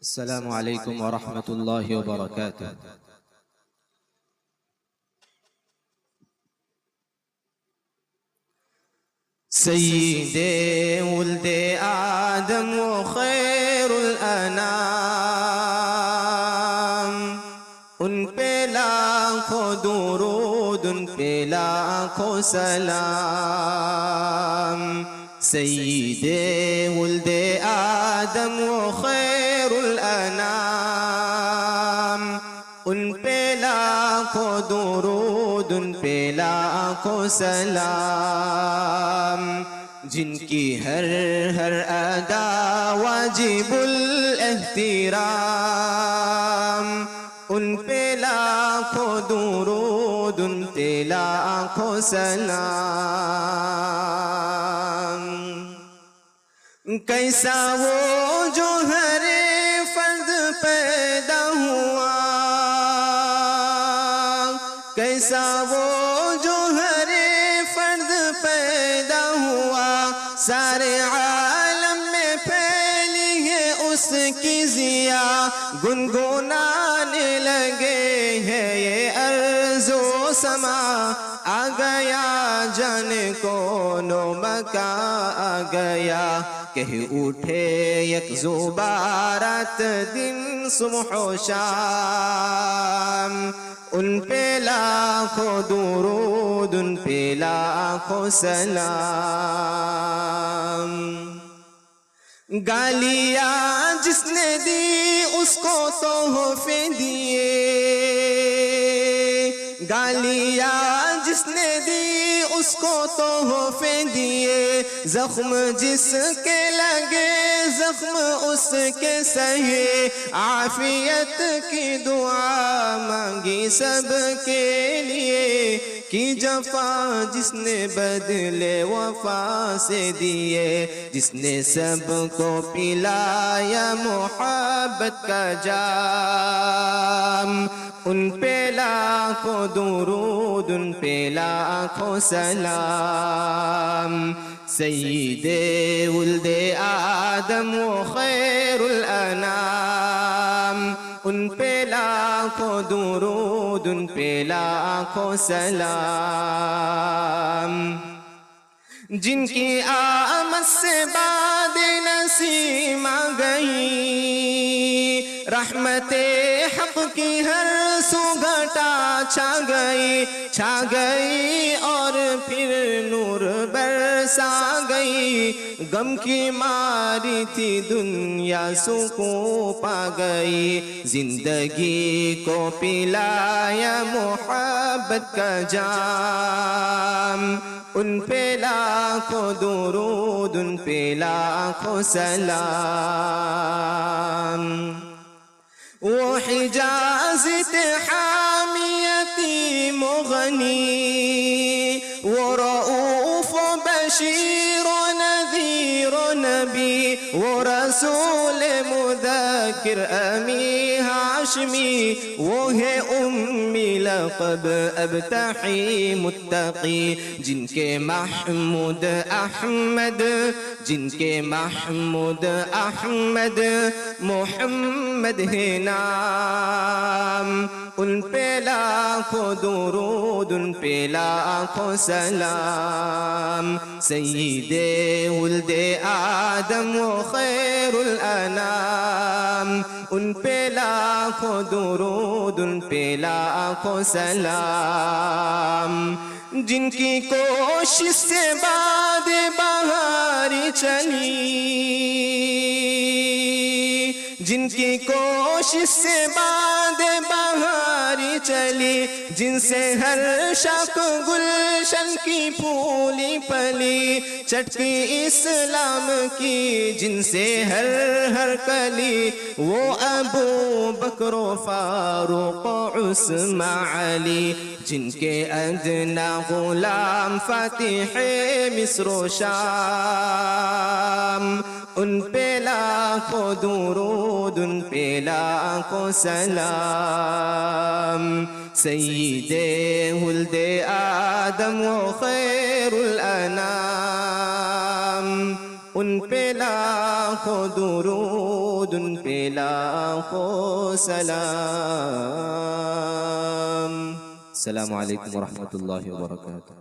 السلام علیکم ورحمۃ اللہ وبرکاتہ۔ سید ولد آدم و خیر الانام، ان پہ لاکھوں درود، ان پہ لاکھوں سلام۔ سید ولد آدم و خیر الانام، ان پہ لاکھوں درود، ان پہ لاکھوں سلام۔ جن کی ہر ادا واجب الاحترام، ان پہ لاکھوں درود، ان پہ لاکھوں سلام۔ کیسا وہ جو ہر فرد پیدا ہوا، کیسا وہ جو ہر فرد پیدا ہوا، سارے عالم میں پھیلی ہے اس کی ضیا، گنگنانے لگے ہے یہ ارض و سما، آ گیا جانے کون و مکاں آ گیا، کہہ اٹھے یک زبارات دن صبح و شام۔ ان پہ لاکھوں درود، ان پہ لاکھوں سلام۔ گالیاں جس نے دی اس کو تحفے دیے، گالیاں جس نے دی اس کو تحفے دیے، زخم جس کے لگے زخم اس کے سہے، عافیت کی دعا مانگی سب کے لیے، کی جفا جس نے بدلے وفا سے دیے، جس نے سب کو پلایا محبت کا جام، ان پہ لاکھوں درود، ان پہ لاکھوں سلام۔ سید ولد آدم و خیر الانام، ان پہ لاکھوں درود، ان پہ لاکھوں سلام۔ جن کی آمد سے باد نسیم آ گئی، رحمت حق کی ہر سو گھٹا چھا گئی اور پھر نور برسا گئی، غم کی ماری تھی دنیا سکون پا گئی، زندگی کو پلایا محبت کا جام، ان پہ لاکھوں درود، ان پہ لاکھوں سلام۔ وہ حجاز حامی یتیم و غنی، وہ رؤوف و بشیر و نذیر و نبی، وہ رسول مذکر امی ہاشمی، وہ ہے امی لقب ابتحی متقی، جن کے محمود احمد، جن کے محمود احمد محمد ہے نام، ان پہ لاکھوں درود، ان پہ لاکھوں سلام۔ سید ولد آدم و خیر الانام، ان پہ لاکھوں درود، ان پہ لاکھوں سلام۔ جن کی کوشش سے باد بہاری چلی، جن کی کوشش سے باد بہاری چلی، جن سے ہر شاخ گلشن کی پھولی پلی، چٹکی اسلام کی جن سے ہر کلی، وہ ابو بکر و فاروق و عثمان علی، جن کے ادنا غلام فاتح مصر و شام، ان پہ لاکھوں درود، ان پہ لاکھوں سلام۔ سید ولد آدم و خیر الانام، ان پہ لاکھوں درود، درود پہ لاکھوں سلام. السلام علیکم ورحمۃ اللہ وبرکاتہ.